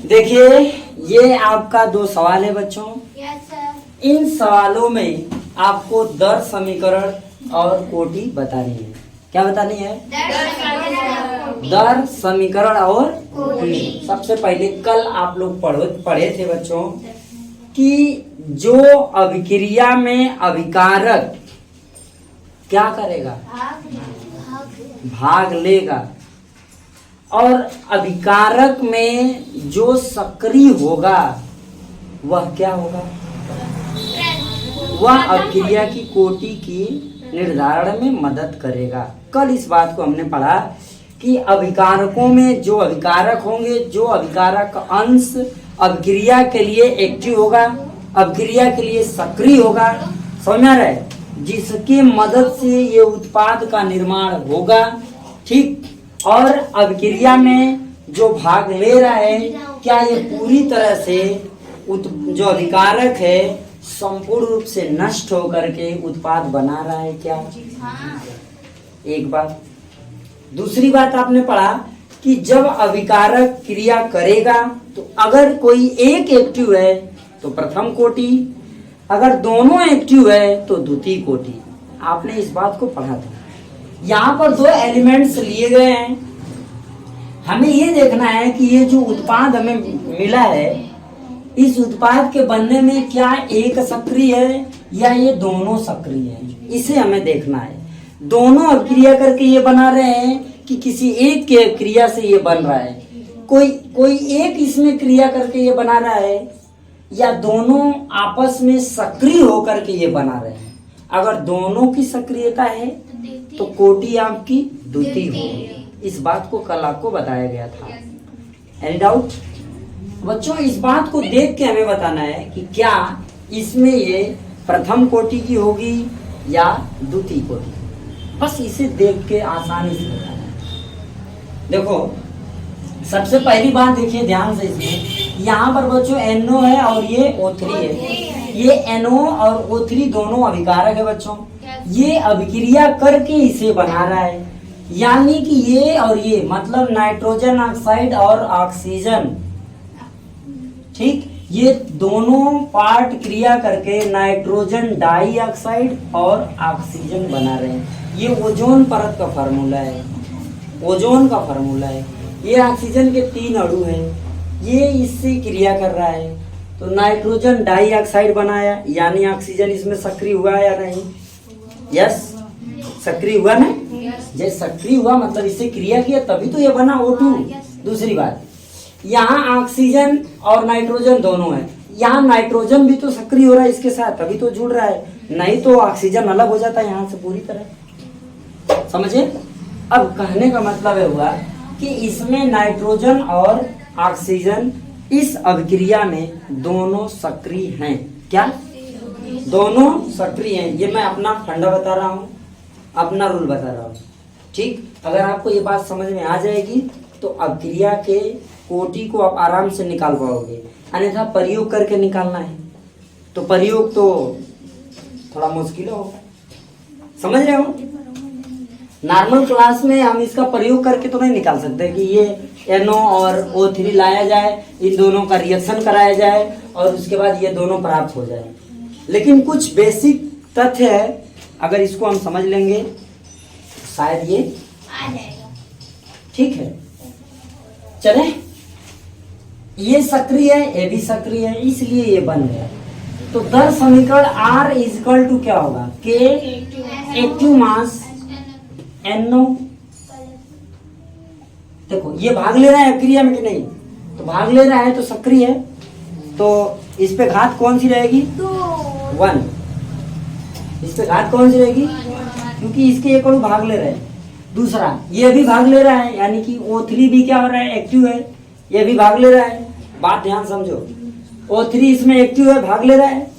देखिए, ये आपका 2 सवाल है बच्चों। Yes sir. इन सवालों में आपको दर समीकरण और कोटि बतानी है। क्या बतानी है? दर समीकरण और कोटि। सबसे पहले कल आप लोग पढ़े थे बच्चों कि जो अभिक्रिया में अभिकारक क्या करेगा? भाग लेगा, और अभिकारक में जो सक्रिय होगा वह क्या होगा? वह अभिक्रिया की कोटि की निर्धारण में मदद करेगा। कल इस बात को हमने पढ़ा कि अभिकारकों में जो अभिकारक होंगे, जो अभिकारक अंश अभिक्रिया के लिए एक्टिव होगा, अभिक्रिया के लिए सक्रिय होगा, समझ में आ रहा है, जिसकी मदद से ये उत्पाद का निर्माण होगा। ठीक, और अभिक्रिया में जो भाग ले रहा है, क्या ये पूरी तरह से जो अभिकारक है संपूर्ण रूप से नष्ट होकर के उत्पाद बना रहा है क्या? एक बात। दूसरी बात आपने पढ़ा कि जब अभिकारक क्रिया करेगा तो अगर कोई एक एक्टिव है तो प्रथम कोटि, अगर दोनों एक्टिव है तो द्वितीय कोटि। आपने इस बात को पढ़ा था। यहाँ पर 2 एलिमेंट्स लिए गए हैं। हमें ये देखना है कि ये जो उत्पाद हमें मिला है, इस उत्पाद के बनने में क्या एक सक्रिय है या ये दोनों सक्रिय है, इसे हमें देखना है। दोनों अभिक्रिया करके ये बना रहे हैं कि किसी एक के क्रिया से ये बन रहा है, कोई एक इसमें क्रिया करके ये बना रहा है, या दोनों आपस में सक्रिय होकर के ये बना रहे हैं। अगर दोनों की सक्रियता है तो कोटि आपकी द्वितीय होगी। इस बात को कल आपको बताया गया था। Any doubt? बच्चों, इस बात को देख के हमें बताना है कि क्या इसमें ये प्रथम कोटि की होगी या द्वितीय कोटि। बस इसे देख के आसानी से बताना है। देखो, सबसे पहली बात देखिए ध्यान से, इसमें यहाँ पर बच्चों NO है और ये O3 है। ये NO और O3 दोनों अभिकारक है बच्चों। ये अभिक्रिया करके इसे बना रहा है, यानी कि ये और ये मतलब नाइट्रोजन ऑक्साइड और ऑक्सीजन। ठीक, ये दोनों पार्ट क्रिया करके नाइट्रोजन डाइऑक्साइड और ऑक्सीजन बना रहे हैं। ये ओजोन परत का फार्मूला है, ओजोन का फार्मूला है। ये ऑक्सीजन के 3 अणु हैं, ये इससे क्रिया कर रहा है तो नाइट्रोजन डाइऑक्साइड बनाया, यानी ऑक्सीजन इसमें सक्रिय हुआ या नहीं? यस, सक्रिय हुआ ना? जब सक्रिय हुआ मतलब इससे क्रिया किया तभी तो ये बना O2। दूसरी बात, यहाँ ऑक्सीजन और नाइट्रोजन दोनों है, यहाँ नाइट्रोजन भी तो सक्रिय हो रहा है इसके साथ, तभी तो जुड़ रहा है, नहीं तो ऑक्सीजन अलग हो जाता है यहाँ से पूरी तरह। समझे? अब कहने का मतलब है हुआ कि इसमें नाइट्रोजन और ऑक्सीजन इस अभिक्रिया में दोनों सक्रिय हैं। क्या? दोनों सक्रिय हैं। ये मैं अपना फंडा बता रहा हूँ, अपना रूल बता रहा हूँ। ठीक, अगर आपको ये बात समझ में आ जाएगी तो अभिक्रिया के कोटि को आप आराम से निकाल पाओगे, अन्यथा प्रयोग करके निकालना है तो प्रयोग तो थोड़ा मुश्किल होगा। समझ रहे हो? नॉर्मल क्लास में हम इसका प्रयोग करके तो नहीं निकाल सकते कि ये NO और O3 लाया जाए, इन दोनों का रिएक्शन कराया जाए और उसके बाद ये दोनों प्राप्त हो जाए। लेकिन कुछ बेसिक तथ्य है, अगर इसको हम समझ लेंगे शायद ये आ जाएगा। ठीक है, चले। ये सक्रिय है, ये भी सक्रिय है, इसलिए ये बन गया। तो दर समीकरण R इक्वल टू क्या होगा? K active mass NO। देखो, ये भाग ले रहा है क्रिया में कि नहीं? तो भाग ले रहा है तो सक्रिय है, तो इस पे घात कौन सी रहेगी? 1। इस पे घात कौन सी रहेगी? क्योंकि इसके एक अणु भाग ले रहे हैं। दूसरा, ये भी भाग ले रहा है, यानी कि O3 भी क्या हो रहा है? एक्टिव है, ये भी भाग ले रहा है। बात ध्यान समझो, O3 इसमें एक्टिव है, भाग ले रहा है,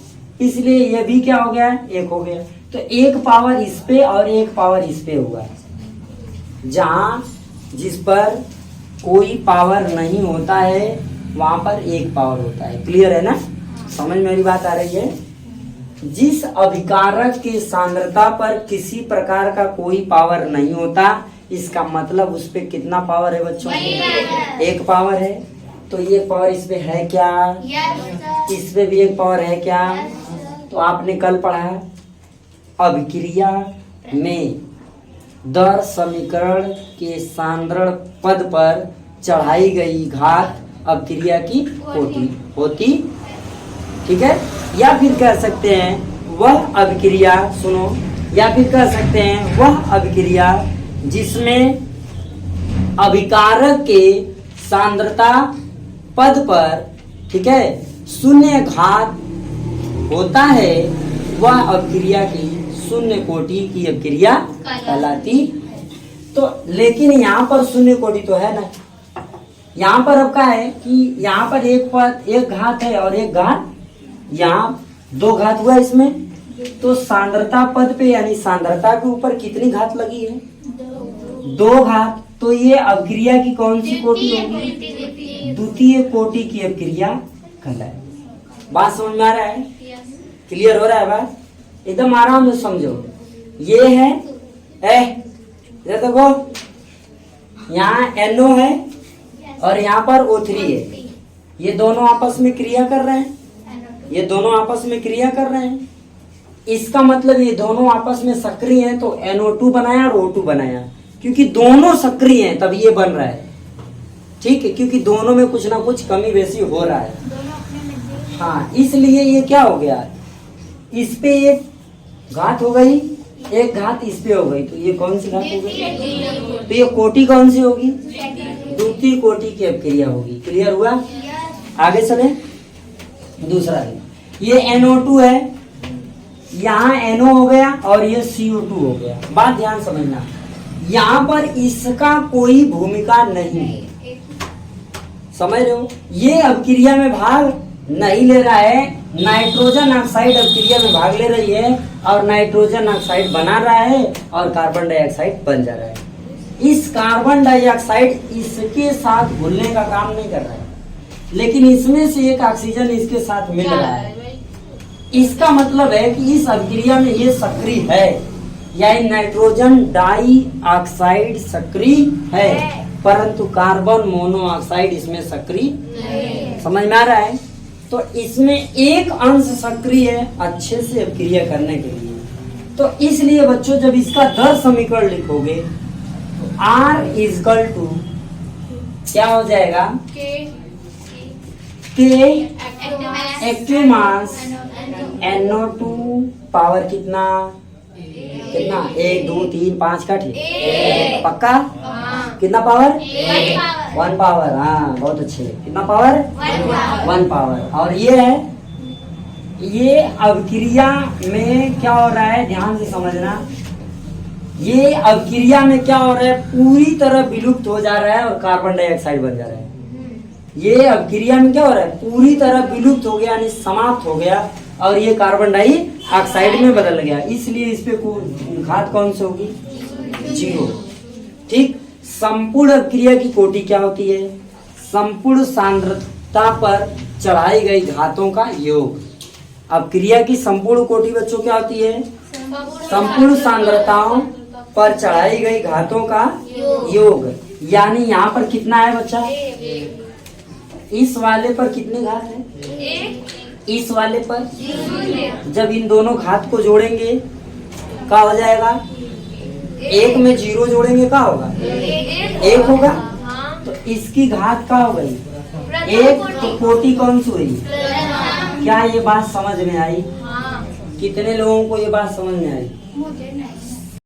इसलिए ये भी क्या हो गया? 1 हो गया। तो एक पावर इस पे और एक पावर इस पे हुआ है। जहां जिस पर कोई पावर नहीं होता है वहां पर एक पावर होता है। क्लियर है ना? समझ मेरी बात आ रही है? जिस अभिकारक की सांद्रता पर किसी प्रकार का कोई पावर नहीं होता, इसका मतलब उस पे कितना पावर है बच्चों? 1 पावर है। तो ये पावर इस पे है क्या? Yes, sir. इस पे भी एक पावर है क्या? Yes, sir. तो आपने कल पढ़ा अभिक्रिया में दर समीकरण के सांद्रण पद पर चढ़ाई गई घात अभिक्रिया की कोटि होती, ठीक है। या फिर कह सकते हैं वह अभिक्रिया, सुनो, या फिर कह सकते हैं वह अभिक्रिया जिसमें अभिकारक के सांद्रता पद पर, ठीक है, शून्य घात होता है, वह अभिक्रिया की शून्य कोटि की अभिक्रिया कहलाती। तो लेकिन यहाँ पर शून्य कोटि तो है ना, यहाँ पर अब क्या है कि यहाँ पर एक पद, एक घात है और एक घात, यहाँ दो घात हुआ इसमें, तो सांद्रता पद पे यानी सांद्रता के ऊपर कितनी घात लगी है? दो घात। तो ये अभिक्रिया की कौन सी कोटि होगी? द्वितीय कोटि की अभिक्रिया कहलाएगी। बात समझ में आ रहा है? क्लियर हो रहा है बात? एकदम आराम से समझो। ये है ये देखो, यहाँ NO है और यहाँ पर O3 है, ये दोनों आपस में क्रिया कर रहे हैं, ये दोनों आपस में क्रिया कर रहे हैं। इसका मतलब ये दोनों आपस में सक्रिय हैं, तो NO2 बनाया और O2 बनाया, क्योंकि दोनों सक्रिय हैं तब ये बन रहा है, ठीक है, क्योंकि दोनों में कुछ ना कुछ कमी बेसी हो रहा है। हाँ, इसलिए ये क्या हो गया, इस पे एक घात हो गई, एक घात इस पे हो गई, तो ये कौन सी घात हो गई? तो ये कोटि कौन सी होगी? द्वितीय कोटि की अभिक्रिया होगी। क्लियर हुआ? आगे चले। दूसरा है, ये NO2 है, यहाँ NO हो गया और ये CO2 हो गया। बात ध्यान समझना, यहाँ पर इसका कोई भूमिका नहीं है, समझ रहे हो? ये अभिक्रिया में भाग नहीं ले रहा है, नाइट्रोजन ऑक्साइड अभिक्रिया में भाग ले रही है और नाइट्रोजन ऑक्साइड बना रहा है और कार्बन डाइऑक्साइड बन जा रहा है। इस कार्बन डाइऑक्साइड इसके साथ घुलने का काम नहीं कर रहा है, लेकिन इसमें से एक ऑक्सीजन इसके साथ मिल रहा है। इसका मतलब है कि इस अभिक्रिया में ये सक्रिय है, यानी नाइट्रोजन डाइऑक्साइड सक्रिय है, परंतु कार्बन मोनोऑक्साइड इसमें सक्रिय। समझ में आ रहा है? तो इसमें एक अंश सक्रिय है अच्छे से अभिक्रिया करने के लिए। तो इसलिए बच्चों जब इसका दर समीकरण लिखोगे तो R इजकल टू क्या हो जाएगा? K active mass NO2 power कितना कितना 1 2 3 5 का, ठीक पक्का? कितना पावर? 1 पावर। हाँ, बहुत अच्छे। कितना पावर? 1 पावर। और ये है, ये अभिक्रिया में क्या हो रहा है, ध्यान से समझना। ये अभिक्रिया में क्या हो रहा है, पूरी तरह विलुप्त हो जा रहा है और कार्बन डाइऑक्साइड बन जा रहा है। ये अभिक्रिया में क्या हो रहा है, पूरी तरह विलुप्त हो गया यानी समाप्त हो गया और ये कार्बन डाइऑक्साइड में बदल गया। इसलिए इस पे घात कौन सी होगी? 0। ठीक। संपूर्ण अभिक्रिया की कोटि क्या होती है? संपूर्ण सांद्रता पर चढ़ाई गई घातों का योग। अभिक्रिया की संपूर्ण कोटि बच्चों क्या होती है? संपूर्ण सांद्रताओं पर चढ़ाई गई घातों का योग। यानी यहाँ पर कितना है बच्चा? इस वाले पर कितने घात है? इस वाले पर जब इन दोनों घात को जोड़ेंगे क्या हो जाएगा? 1 में 0 जोड़ेंगे क्या होगा? 1 होगा। तो इसकी घात क्या हो गई? 1। तो कोटि कौन सी हुई? क्या ये बात समझ में आई? कितने लोगों को ये बात समझ में आई?